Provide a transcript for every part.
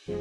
Hallelujah.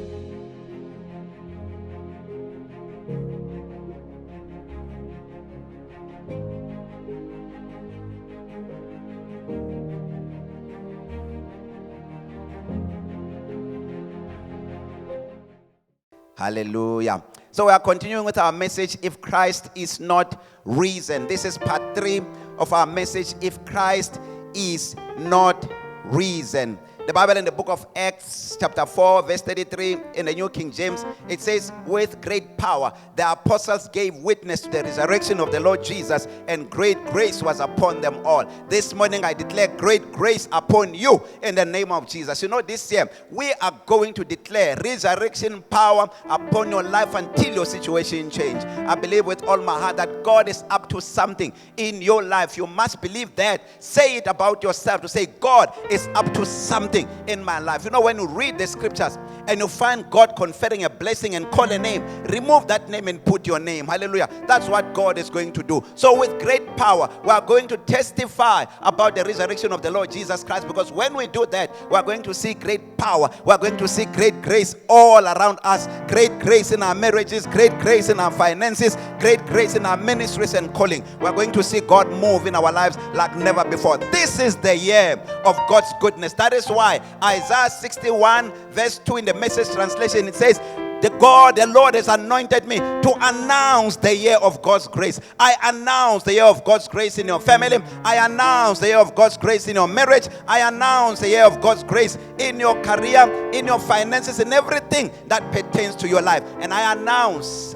So we are continuing with our message, If Christ is not risen. This is part 3 of our message, If Christ is not risen. The Bible in the book of Acts chapter 4 verse 33 in the New King James, it says, with great power the apostles gave witness to the resurrection of the Lord Jesus, and great grace was upon them all. This morning I declare great grace upon you in the name of Jesus. You know, this year we are going to declare resurrection power upon your life until your situation change. I believe with all my heart that God is up to something in your life. You must believe that. Say it about yourself, to say, God is up to something in my life. You know, when you read the scriptures and you find God conferring a blessing and call a name, remove that name and put your name. Hallelujah. That's what God is going to do. So with great power, we are going to testify about the resurrection of the Lord Jesus Christ, because when we do that, we are going to see great power. We are going to see great grace all around us. Great grace in our marriages, great grace in our finances, great grace in our ministries and calling. We are going to see God move in our lives like never before. This is the year of God's goodness. That is why Isaiah 61 verse 2 in the Message translation, it says, the Lord has anointed me to announce the year of God's grace. I announce the year of God's grace in your family. I announce the year of God's grace in your marriage. I announce the year of God's grace in your career, in your finances, in everything that pertains to your life. And I announce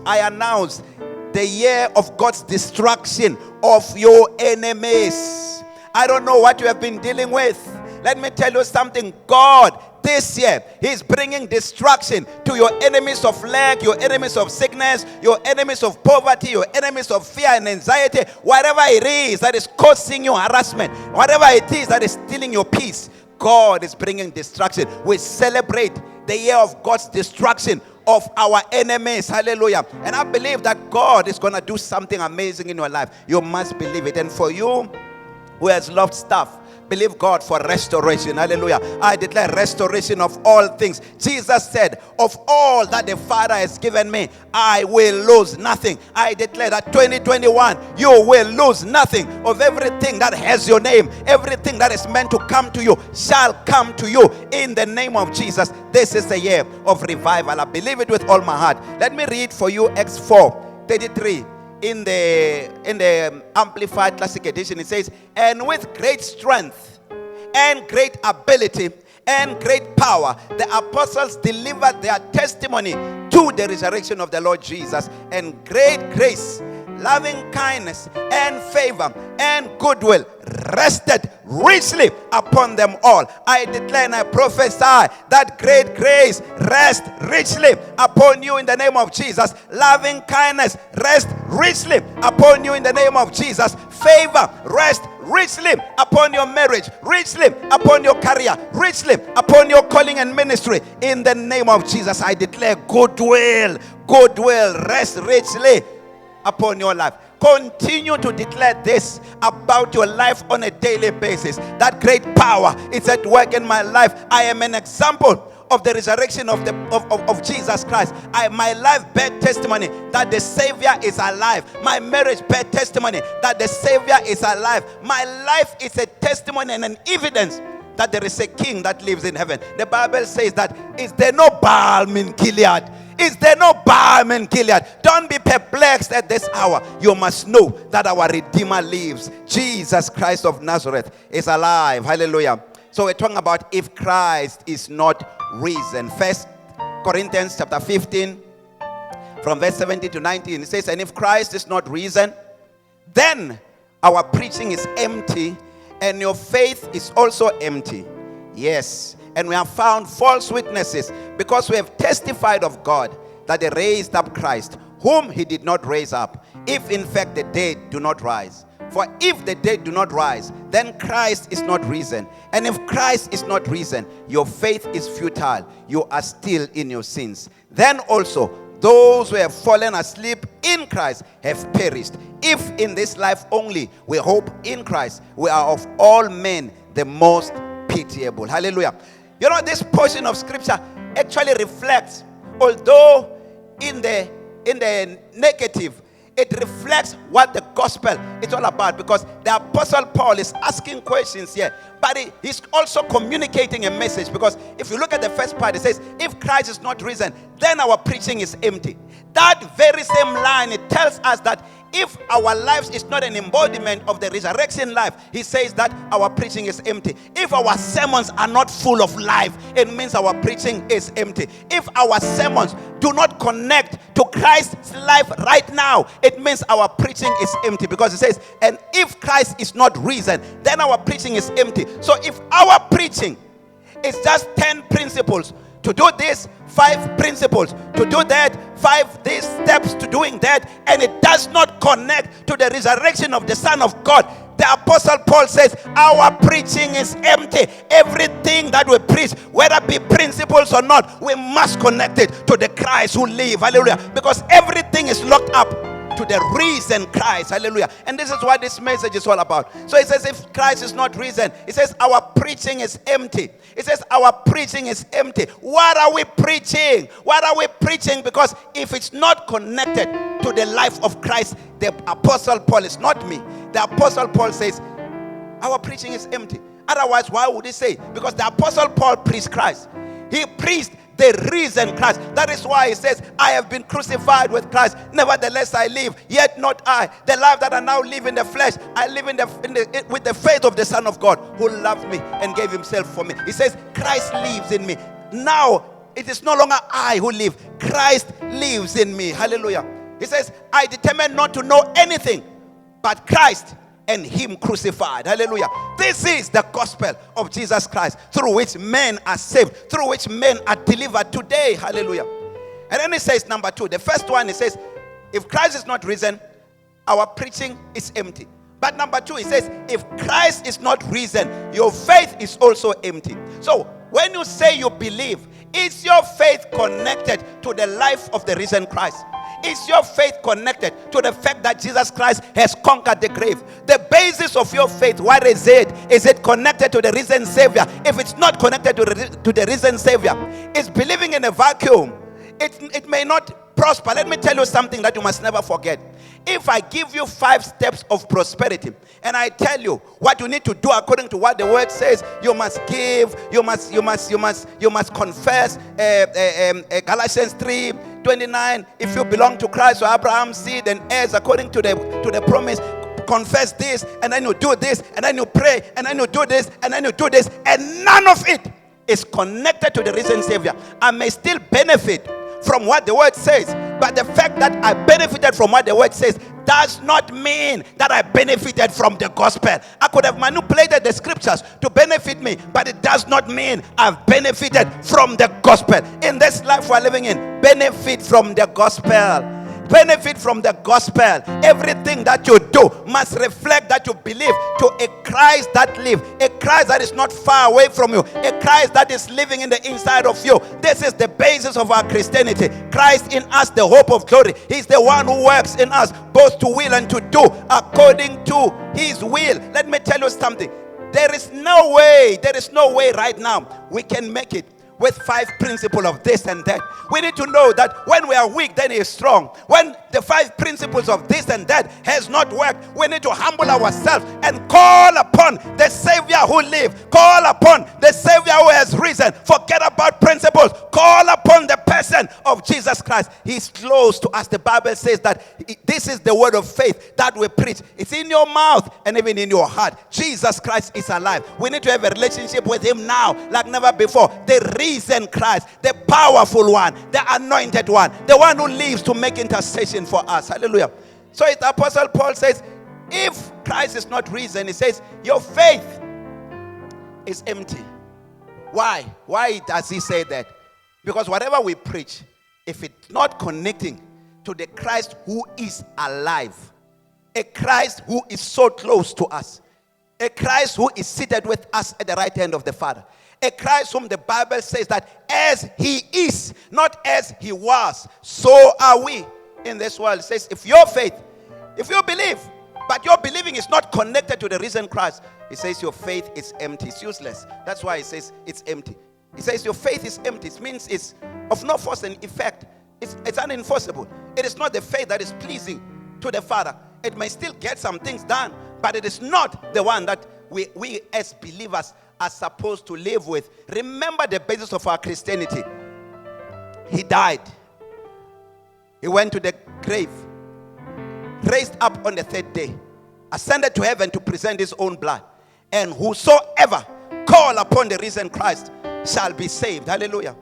the year of God's destruction of your enemies. I don't know what you have been dealing with. Let me tell you something. God, this year, He's bringing destruction to your enemies of lack, your enemies of sickness, your enemies of poverty, your enemies of fear and anxiety. Whatever it is that is causing you harassment, whatever it is that is stealing your peace, God is bringing destruction. We celebrate the year of God's destruction of our enemies. Hallelujah. And I believe that God is going to do something amazing in your life. You must believe it. And for you who has lost stuff, believe God for restoration. Hallelujah. I declare restoration of all things. Jesus said, of all that the Father has given me, I will lose nothing. I declare that 2021, you will lose nothing. Of everything that has your name, everything that is meant to come to you shall come to you in the name of Jesus. This is the year of revival. I believe it with all my heart. Let me read for you Acts 4:33. In the Amplified Classic Edition, it says, and with great strength and great ability and great power, the apostles delivered their testimony to the resurrection of the Lord Jesus, and great grace, loving kindness and favor and goodwill rested richly upon them all. I declare and I prophesy that great grace rest richly upon you in the name of Jesus. Loving kindness rest richly upon you in the name of Jesus. Favor rest richly upon your marriage, richly upon your career, richly upon your calling and ministry in the name of Jesus. I declare goodwill rest richly upon your life. Continue to declare this about your life on a daily basis. That great power is at work in my life. I am an example of the resurrection of Jesus Christ. My life bear testimony that the Savior is alive. My marriage bear testimony that the Savior is alive. My life is a testimony and an evidence that there is a King that lives in heaven. The Bible says that, is there no balm in Gilead? Is there no balm in Gilead? Don't be perplexed at this hour. You must know that our Redeemer lives. Jesus Christ of Nazareth is alive. Hallelujah. So we're talking about if Christ is not risen. 1 Corinthians chapter 15 from verse 17 to 19. It says, and if Christ is not risen, then our preaching is empty, and your faith is also empty. Yes. And we have found false witnesses, because we have testified of God that He raised up Christ, whom He did not raise up, if in fact the dead do not rise. For if the dead do not rise, then Christ is not risen. And if Christ is not risen, your faith is futile. You are still in your sins. Then also those who have fallen asleep in Christ have perished. If in this life only we hope in Christ, we are of all men the most pitiable. Hallelujah. You know, this portion of scripture actually reflects, although in the negative, it reflects what the gospel is all about, because the Apostle Paul is asking questions here, but he's also communicating a message. Because if you look at the first part, it says, if Christ is not risen, then our preaching is empty. That very same line, it tells us that if our lives is not an embodiment of the resurrection life, he says that our preaching is empty. If our sermons are not full of life, it means our preaching is empty. If our sermons do not connect to Christ's life right now, it means our preaching is empty. Because it says, and if Christ is not risen, then our preaching is empty. So if our preaching is just 10 principles, to do this, 5 principles, to do that, 5 these steps to doing that, and it does not connect to the resurrection of the Son of God, the Apostle Paul says our preaching is empty. Everything that we preach, whether be principles or not, we must connect it to the Christ who lives. Hallelujah. Because everything is locked up to the risen Christ. Hallelujah. And this is what this message is all about. So it says, if Christ is not risen, it says our preaching is empty. It says our preaching is empty. What are we preaching? What are we preaching? Because if it's not connected to the life of Christ, the Apostle Paul, is not me, the Apostle Paul says our preaching is empty. Otherwise, why would he say? Because the Apostle Paul preached Christ. He preached the risen Christ. That is why he says, I have been crucified with Christ. Nevertheless I live, yet not I. The life that I now live in the flesh, I live with the faith of the Son of God, who loved me and gave himself for me. He says, Christ lives in me. Now it is no longer I who live. Christ lives in me. Hallelujah. He says, I determined not to know anything but Christ and him crucified. Hallelujah. This is the gospel of Jesus Christ, through which men are saved, through which men are delivered today. Hallelujah. And then he says, number 2, the first one, he says, if Christ is not risen, our preaching is empty. But number 2, he says, if Christ is not risen, your faith is also empty. So when you say you believe, is your faith connected to the life of the risen Christ? Is your faith connected to the fact that Jesus Christ has conquered the grave? The basis of your faith, what is it? Is it connected to the risen Savior? If it's not connected to the risen Savior, it's believing in a vacuum. It may not prosper. Let me tell you something that you must never forget. If I give you 5 steps of prosperity, and I tell you what you need to do according to what the word says, you must give, you must confess, Galatians 3:29, if you belong to Christ or Abraham's seed and heirs according to the promise, confess this, and then you do this, and then you pray, and then you do this, and then you do this, and none of it is connected to the risen Savior. I may still benefit from what the word says, but the fact that I benefited from what the word says does not mean that I benefited from the gospel. I could have manipulated the scriptures to benefit me, but it does not mean I've benefited from the gospel. In this life we're living in, benefit from the gospel. Benefit from the gospel. Everything that you do must reflect that you believe to a Christ that lives, a Christ that is not far away from you, a Christ that is living in the inside of you. This is the basis of our Christianity. Christ in us, the hope of glory. He's the one who works in us both to will and to do according to his will. Let me tell you something. There is no way right now we can make it with 5 principles of this and that. We need to know that when we are weak, then he is strong. When the 5 principles of this and that has not worked, we need to humble ourselves and call upon the Savior who lives. Call upon the Savior who has risen. Forget about principles. Call upon the person of Jesus Christ. He's close to us. The Bible says that this is the word of faith that we preach. It's in your mouth and even in your heart. Jesus Christ is alive. We need to have a relationship with him now like never before. The risen Christ, the powerful one, the anointed one, the one who lives to make intercession for us. Hallelujah. So the Apostle Paul says, if Christ is not risen, he says, your faith is empty. Why? Why does he say that? Because whatever we preach, if it's not connecting to the Christ who is alive, a Christ who is so close to us, a Christ who is seated with us at the right hand of the Father, a Christ whom the Bible says that as he is, not as he was, so are we in this world. It says, if your faith, if you believe, but your believing is not connected to the risen Christ, it says your faith is empty, it's useless. That's why it says it's empty. He says your faith is empty. It means it's of no force and effect. It's unenforceable. It is not the faith that is pleasing to the Father. It may still get some things done, but it is not the one that we as believers are supposed to live with. Remember the basis of our Christianity. He died. He went to the grave, raised up on the third day, ascended to heaven to present his own blood. And whosoever call upon the risen Christ shall be saved. Hallelujah.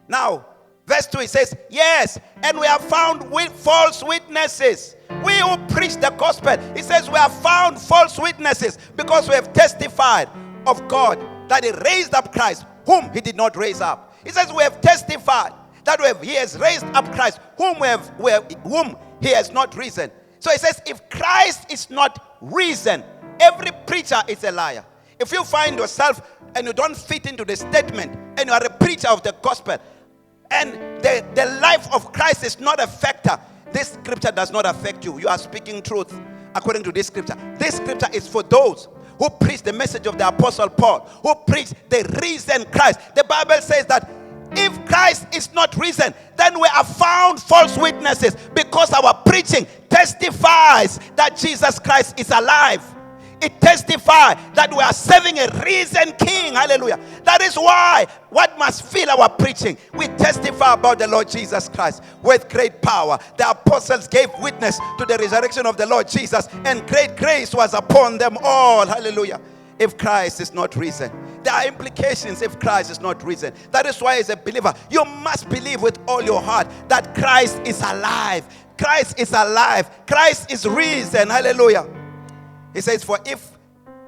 Now, verse 2, it says, yes, and we have found false witnesses. We who preach the gospel, it says we have found false witnesses because we have testified of God that he raised up Christ, whom he did not raise up. It says we have testified that he has raised up Christ, whom he has not risen. So it says if Christ is not risen, every preacher is a liar. If you find yourself and you don't fit into the statement and you are a preacher of the gospel and the life of Christ is not a factor, this scripture does not affect you. You are speaking truth according to this scripture. This scripture is for those who preach the message of the Apostle Paul, who preach the risen Christ. The Bible says that if Christ is not risen, then we have found false witnesses because our preaching testifies that Jesus Christ is alive. It testifies that we are serving a risen King. Hallelujah. That is why what must fill our preaching? We testify about the Lord Jesus Christ with great power. The apostles gave witness to the resurrection of the Lord Jesus, and great grace was upon them all. Hallelujah. If Christ is not risen, there are implications if Christ is not risen. That is why as a believer, you must believe with all your heart that Christ is alive. Christ is alive. Christ is risen. Hallelujah. He says, for if,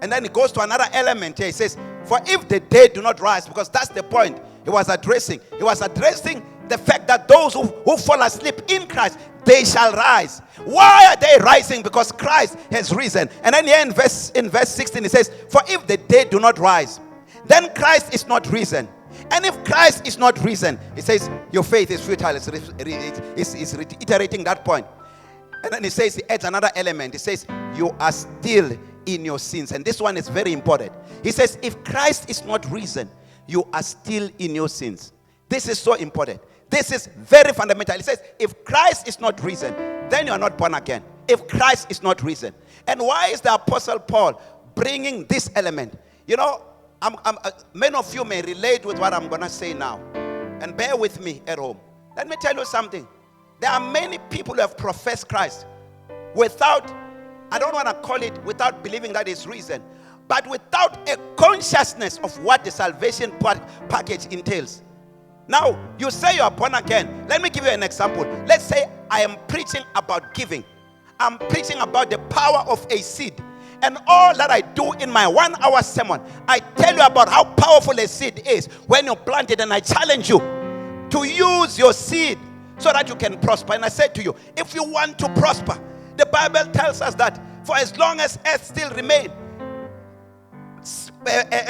and then he goes to another element here. He says, for if the dead do not rise, because that's the point he was addressing. He was addressing the fact that those who fall asleep in Christ, they shall rise. Why are they rising? Because Christ has risen. And then here in verse 16, he says, for if the dead do not rise, then Christ is not risen. And if Christ is not risen, he says, your faith is futile. It's reiterating that point. And then he says, he adds another element. He says, you are still in your sins. And this one is very important. He says, if Christ is not risen, you are still in your sins. This is so important. This is very fundamental. He says, if Christ is not risen, then you are not born again. If Christ is not risen. And why is the Apostle Paul bringing this element? You know, many of you may relate with what I'm going to say now. And bear with me at home. Let me tell you something. There are many people who have professed Christ without, I don't want to call it without believing that is risen, but without a consciousness of what the salvation package entails. Now, you say you are born again. Let me give you an example. Let's say I am preaching about giving. I'm preaching about the power of a seed. And all that I do in my 1 hour sermon, I tell you about how powerful a seed is when you plant it, and I challenge you to use your seed so that you can prosper. And I said to you, if you want to prosper, the Bible tells us that for as long as earth still remains,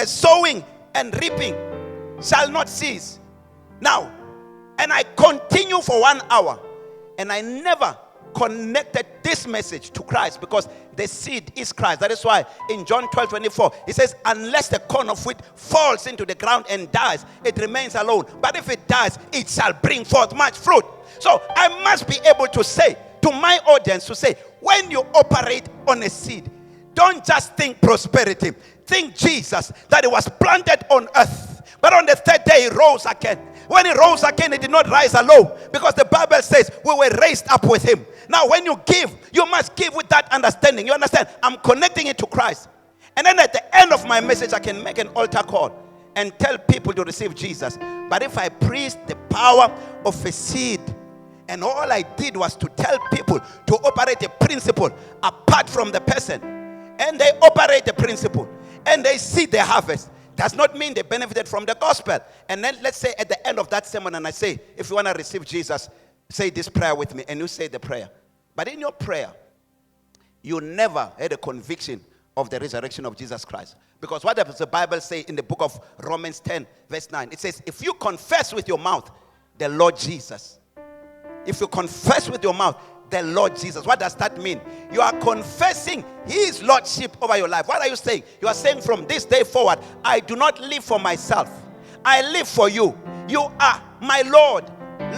sowing and reaping shall not cease. Now, and I continue for 1 hour, and I never connected this message to Christ because the seed is Christ. That is why in John 12:24 it says, unless the corn of wheat falls into the ground and dies, it remains alone. But if it dies, it shall bring forth much fruit. So I must be able to say to my audience, to say, when you operate on a seed, don't just think prosperity. Think Jesus, that he was planted on earth, but on the third day he rose again. When he rose again, he did not rise alone, because the Bible says we were raised up with him. Now when you give, you must give with that understanding. You understand? I'm connecting it to Christ. And then at the end of my message, I can make an altar call and tell people to receive Jesus. But if I preach the power of a seed, and all I did was to tell people to operate a principle apart from the person, and they operate the principle and they see the harvest, does not mean they benefited from the gospel. And then let's say at the end of that sermon, and I say, if you want to receive Jesus, say this prayer with me, and you say the prayer. But in your prayer, you never had a conviction of the resurrection of Jesus Christ. Because what does the Bible say in the book of Romans 10 verse 9? It says, if you confess with your mouth the Lord Jesus, if you confess with your mouth the Lord Jesus, what does that mean? You are confessing his lordship over your life. What are you saying? You are saying, from this day forward, I do not live for myself. I live for you. You are my Lord.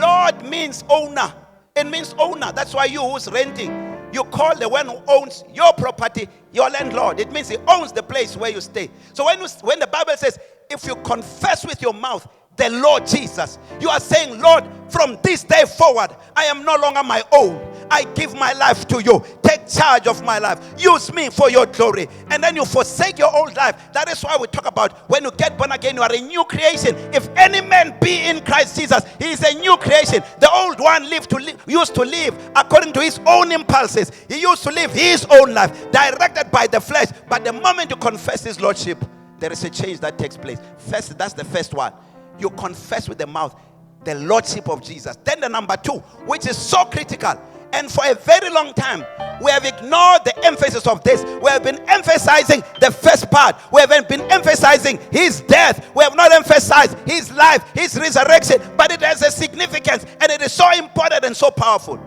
Lord means owner. It means owner. That's why you who's renting, you call the one who owns your property your landlord. It means he owns the place where you stay. So when the Bible says, if you confess with your mouth the Lord Jesus, you are saying, Lord, from this day forward, I am no longer my own. I give my life to you. Take charge of my life. Use me for your glory. And then you forsake your old life. That is why we talk about when you get born again, you are a new creation. If any man be in Christ Jesus, he is a new creation. The old one used to live according to his own impulses. He used to live his own life, directed by the flesh. But the moment you confess his lordship, there is a change that takes place. First, that's the first one. You confess with the mouth the lordship of Jesus. Then the number two, which is so critical, and for a very long time we have ignored the emphasis of this. We have been emphasizing the first part. We have been emphasizing his death. We have not emphasized his life, his resurrection. But it has a significance, and it is so important and so powerful.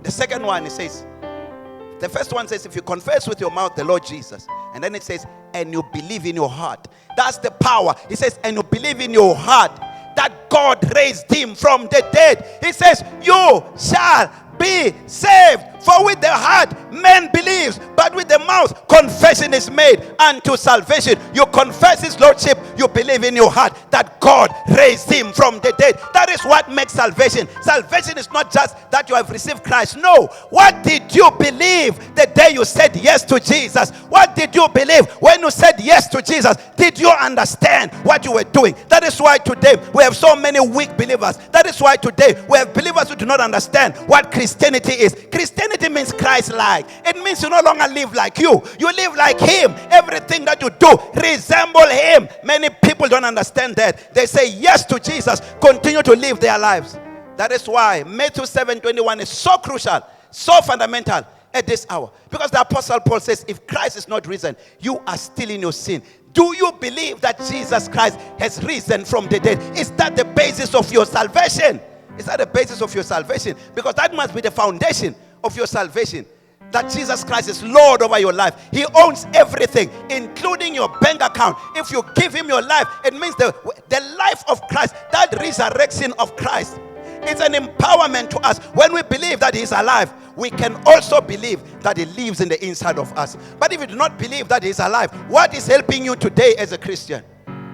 The second one, it says, the first one says, if you confess with your mouth the Lord Jesus, and then it says, and you believe in your heart. That's the power. He says, and you believe in your heart that God raised him from the dead. He says, you shall be saved. For with the heart man believes, but with the mouth confession is made unto salvation. You confess his lordship, you believe in your heart that God raised him from the dead. That is what makes salvation. Salvation is not just that you have received Christ. No. What did you believe the day you said yes to Jesus? What did you believe when you said yes to Jesus? Did you understand what you were doing? That is why today we have so many weak believers. That is why today we have believers who do not understand what Christianity is. Christianity means Christ-like. It means you no longer live like you. You live like him. Everything that you do resemble him. Many people don't understand that. They say yes to Jesus, continue to live their lives. That is why Matthew 7:21 is so crucial, so fundamental at this hour. Because the Apostle Paul says, if Christ is not risen, you are still in your sin. Do you believe that Jesus Christ has risen from the dead? Is that the basis of your salvation? Is that the basis of your salvation? Because that must be the foundation of your salvation. That Jesus Christ is Lord over your life. He owns everything, including your bank account. If you give him your life, it means the life of Christ, that resurrection of Christ. It's an empowerment to us. When we believe that he is alive, we can also believe that he lives in the inside of us. But if you do not believe that he is alive, what is helping you today as a Christian?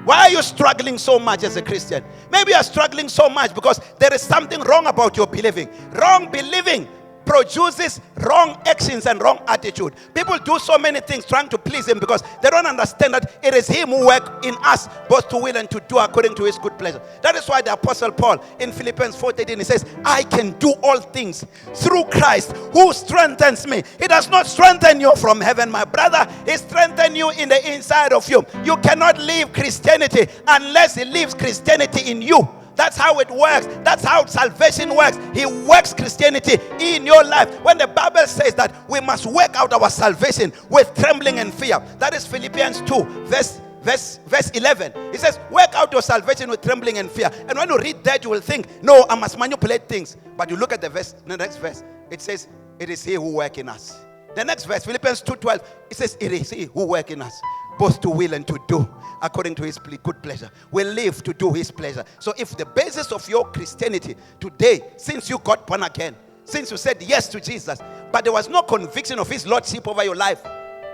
Why are you struggling so much as a Christian? Maybe you are struggling so much because there is something wrong about your believing. Wrong believing produces wrong actions and wrong attitude. People do so many things trying to please him because they don't understand that it is him who works in us both to will and to do according to his good pleasure. That is why the Apostle Paul in Philippians 4:13 he says, I can do all things through Christ who strengthens me. He does not strengthen you from heaven, my brother. He strengthens you in the inside of you. You cannot live Christianity unless he lives Christianity in you. That's how it works. That's how salvation works. He works Christianity in your life. When the Bible says that we must work out our salvation with trembling and fear, that is Philippians 2 verse 11. It says, work out your salvation with trembling and fear. And when you read that, you will think, no, I must manipulate things. But you look at the next verse, it says, it is he who works in us. The next verse, Philippians 2:12, it says, it is he who works in us, both to will and to do according to his good pleasure. We live to do his pleasure. So if the basis of your Christianity today, since you got born again, since you said yes to Jesus, but there was no conviction of his lordship over your life,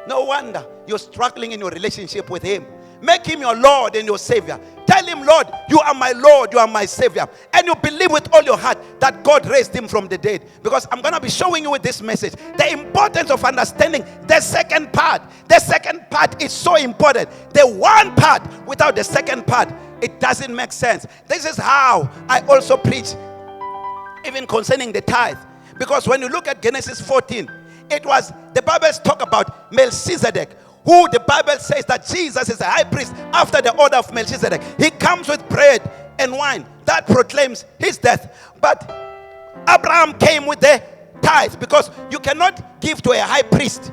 no wonder you're struggling in your relationship with him. Make him your Lord and your Savior. Tell him, Lord, you are my Lord, you are my Savior. And you believe with all your heart that God raised him from the dead. Because I'm going to be showing you with this message the importance of understanding the second part. The second part is so important. The one part without the second part, it doesn't make sense. This is how I also preach even concerning the tithe. Because when you look at Genesis 14, the Bible talk about Melchizedek, who the Bible says that Jesus is a high priest after the order of Melchizedek. He comes with bread and wine that proclaims his death. But Abraham came with the tithe, because you cannot give to a high priest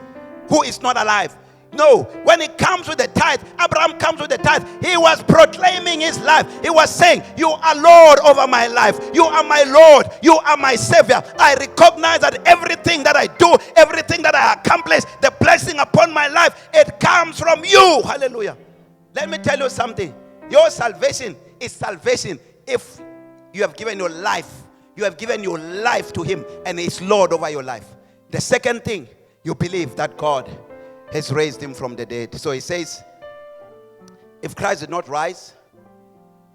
who is not alive. No, when he comes with the tithe, Abraham comes with the tithe. He was proclaiming his life. He was saying, you are Lord over my life. You are my Lord. You are my Savior. I recognize that everything that I do, everything that I accomplish, the blessing upon my life, it comes from you. Hallelujah. Let me tell you something. Your salvation is salvation if you have given your life. You have given your life to him and he's Lord over your life. The second thing, you believe that God has raised him from the dead. So he says, if Christ did not rise,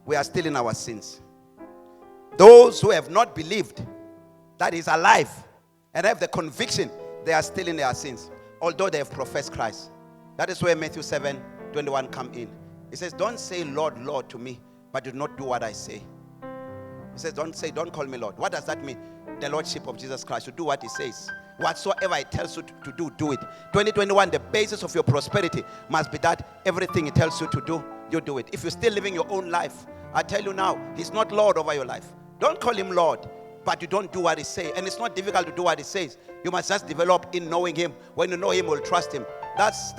we are still in our sins. Those who have not believed that he's alive and have the conviction, they are still in their sins, although they have professed Christ. That is where Matthew 7:21 come in. He says, don't say Lord, Lord to me, but do not do what I say. He says, don't call me Lord. What does that mean? The Lordship of Jesus Christ. You do what he says. Whatsoever he tells you to do, do it. 2021, the basis of your prosperity must be that everything he tells you to do, you do it. If you're still living your own life, I tell you now, he's not Lord over your life. Don't call him Lord, but you don't do what he says. And it's not difficult to do what he says. You must just develop in knowing him. When you know him, you'll trust him. That's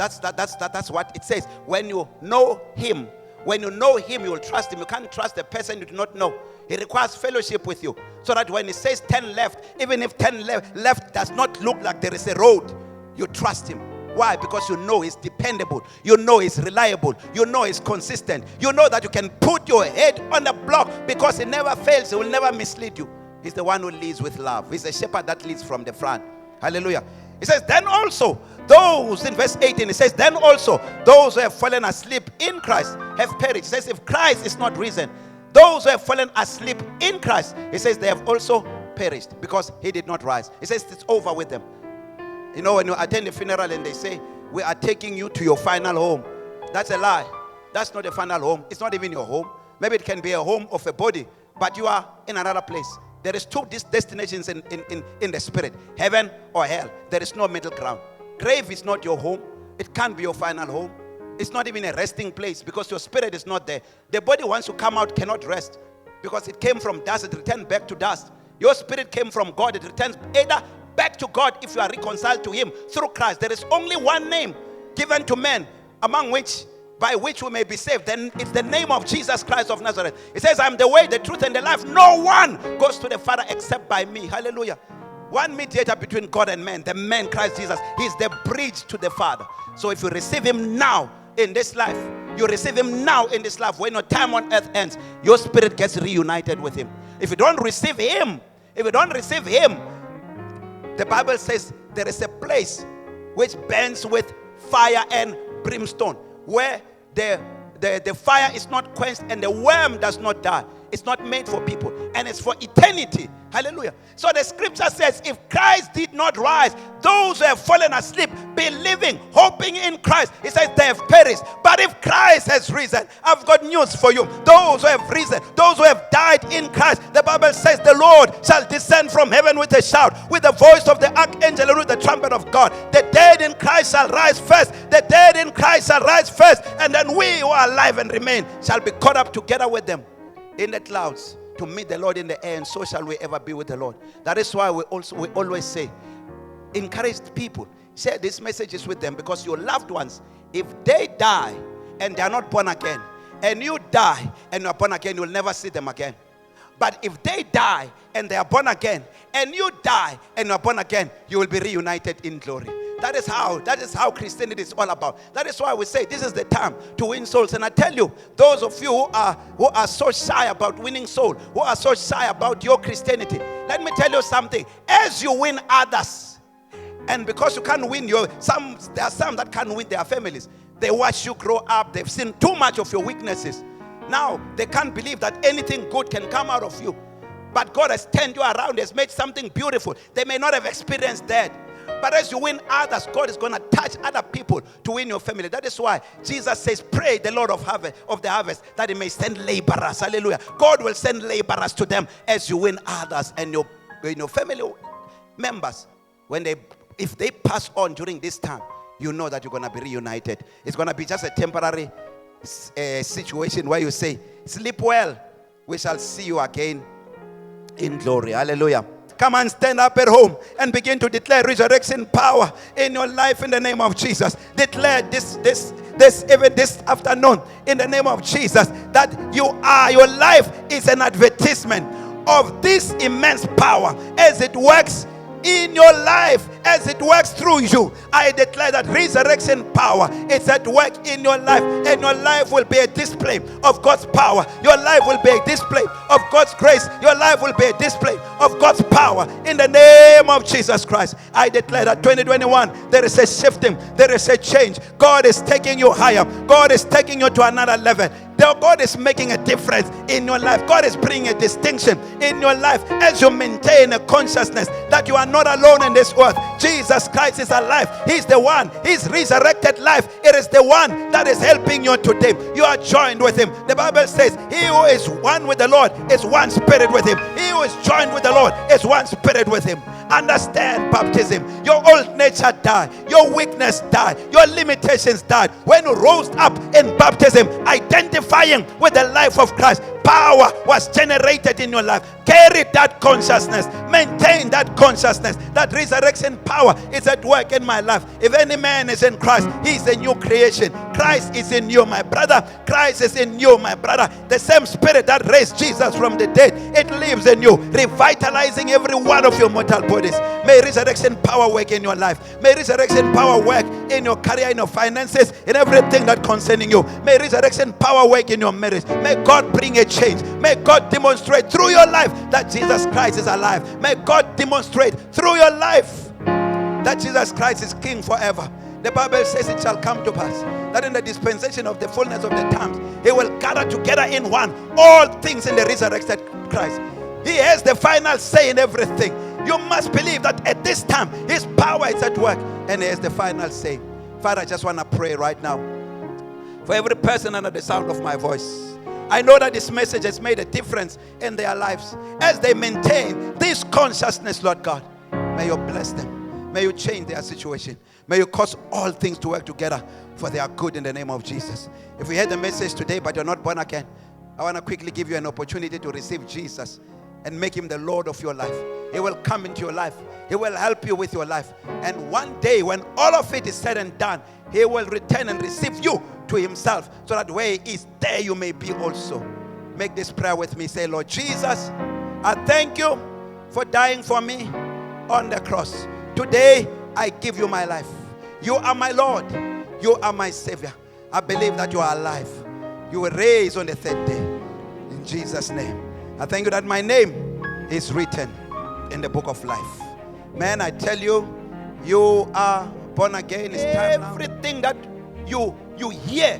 what it says. When you know him, you will trust him. You can't trust the person you do not know. He requires fellowship with you. So that when he says 10 left, even if 10 left does not look like there is a road, you trust him. Why? Because you know he's dependable. You know he's reliable. You know he's consistent. You know that you can put your head on the block because he never fails. He will never mislead you. He's the one who leads with love. He's the shepherd that leads from the front. Hallelujah. He says, then also, those, in verse 18, he says, then also, those who have fallen asleep in Christ have perished. He says, if Christ is not risen, those who have fallen asleep in Christ, he says, they have also perished because he did not rise. He says, it's over with them. You know, when you attend a funeral and they say, we are taking you to your final home. That's a lie. That's not a final home. It's not even your home. Maybe it can be a home of a body, but you are in another place. There is two destinations in the spirit, heaven or hell. There is no middle ground. Grave is not your home. It can't be your final home. It's not even a resting place because your spirit is not there. The body, once you come out, cannot rest because it came from dust. It returns back to dust. Your spirit came from God. It returns either back to God if you are reconciled to him through Christ. There is only one name given to men by which we may be saved. Then it's the name of Jesus Christ of Nazareth. It says, I'm the way, the truth, and the life. No one goes to the Father except by me. Hallelujah. One mediator between God and man, the man Christ Jesus. He's the bridge to the Father. So if you receive him now in this life, you receive him now in this life, when your time on earth ends, your spirit gets reunited with him. If you don't receive him, the Bible says there is a place which burns with fire and brimstone, where the fire is not quenched and the worm does not die. It's not made for people, and it's for eternity. Hallelujah. So the scripture says, if Christ did not rise, those who have fallen asleep, believing, hoping in Christ, he says they have perished. But if Christ has risen, I've got news for you. Those who have risen, those who have died in Christ, the Bible says the Lord shall descend from heaven with a shout, with the voice of the archangel and with the trumpet of God. The dead in Christ shall rise first. The dead in Christ shall rise first. And then we who are alive and remain shall be caught up together with them in the clouds to meet the Lord in the air, and so shall we ever be with the Lord. That is why we always say, encourage people, share these messages with them, because your loved ones, if they die and they are not born again, and you die and you are born again, you will never see them again. But if they die and they are born again, and you die and you are born again, you will be reunited in glory. That is how Christianity is all about. That is why we say this is the time to win souls. And I tell you, those of you who are so shy about winning soul, who are so shy about your Christianity, let me tell you something. As you win others, and because you can't win there are some that can't win their families. They watch you grow up. They've seen too much of your weaknesses. Now they can't believe that anything good can come out of you. But God has turned you around, has made something beautiful. They may not have experienced that. But as you win others, God is going to touch other people to win your family. That is why Jesus says, pray the Lord of the harvest that he may send laborers. Hallelujah. God will send laborers to them as you win others. And your family members, if they pass on during this time, you know that you're going to be reunited. It's going to be just a temporary situation where you say, sleep well, we shall see you again in glory. Hallelujah. Come and stand up at home and begin to declare resurrection power in your life in the name of Jesus. Declare this even this afternoon in the name of Jesus that your life is an advertisement of this immense power as it works in your life as it works through you. I declare that resurrection power is at work in your life, and your life will be a display of God's power. Your life will be a display of God's grace. Your life will be a display of God's power in the name of Jesus Christ. I declare that 2021, there is a shifting, there is a change. God is taking you higher. God is taking you to another level. God is making a difference in your life. God is bringing a distinction in your life as you maintain a consciousness that you are not alone in this earth. Jesus Christ is alive. He's the one. He's resurrected life. It is the one that is helping you today. You are joined with him. The Bible says, he who is one with the Lord is one spirit with him. He who is joined with the Lord is one spirit with him. Understand baptism. Your old nature died. Your weakness died. Your limitations died. When you rose up in baptism, identifying with the life of Christ, power was generated in your life. Carry that consciousness. Maintain that consciousness. That resurrection power is at work in my life. If any man is in Christ, he is a new creation. Christ is in you, my brother. Christ is in you, my brother. The same spirit that raised Jesus from the dead, it lives in you, revitalizing every one of your mortal bodies. May resurrection power work in your life. May resurrection power work in your career, in your finances, in everything that concerning you. May resurrection power work in your marriage. May God bring a change. May God demonstrate through your life that Jesus Christ is alive. May God demonstrate through your life that Jesus Christ is King forever. The Bible says it shall come to pass that in the dispensation of the fullness of the times, he will gather together in one all things in the resurrected Christ. He has the final say in everything. You must believe that at this time, his power is at work and he has the final say. Father, I just want to pray right now for every person under the sound of my voice. I know that this message has made a difference in their lives as they maintain this consciousness, Lord God. May you bless them. May you change their situation. May you cause all things to work together for their good in the name of Jesus. If you heard the message today but you're not born again, I want to quickly give you an opportunity to receive Jesus and make him the Lord of your life. He will come into your life. He will help you with your life. And one day when all of it is said and done, he will return and receive you to himself, so that where he is, there you may be also. Make this prayer with me. Say, Lord Jesus, I thank you for dying for me on the cross. Today, I give you my life. You are my Lord. You are my Savior. I believe that you are alive. You were raised on the third day. In Jesus' name. I thank you that my name is written in the book of life. Man, I tell you, you are born again. It's time now. Everything that you hear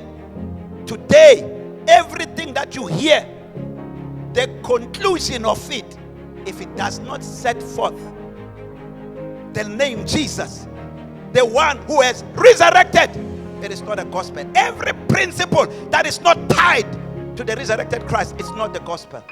today, everything that you hear, the conclusion of it, if it does not set forth the name Jesus, the one who has resurrected, it is not a gospel. Every principle that is not tied to the resurrected Christ is not the gospel.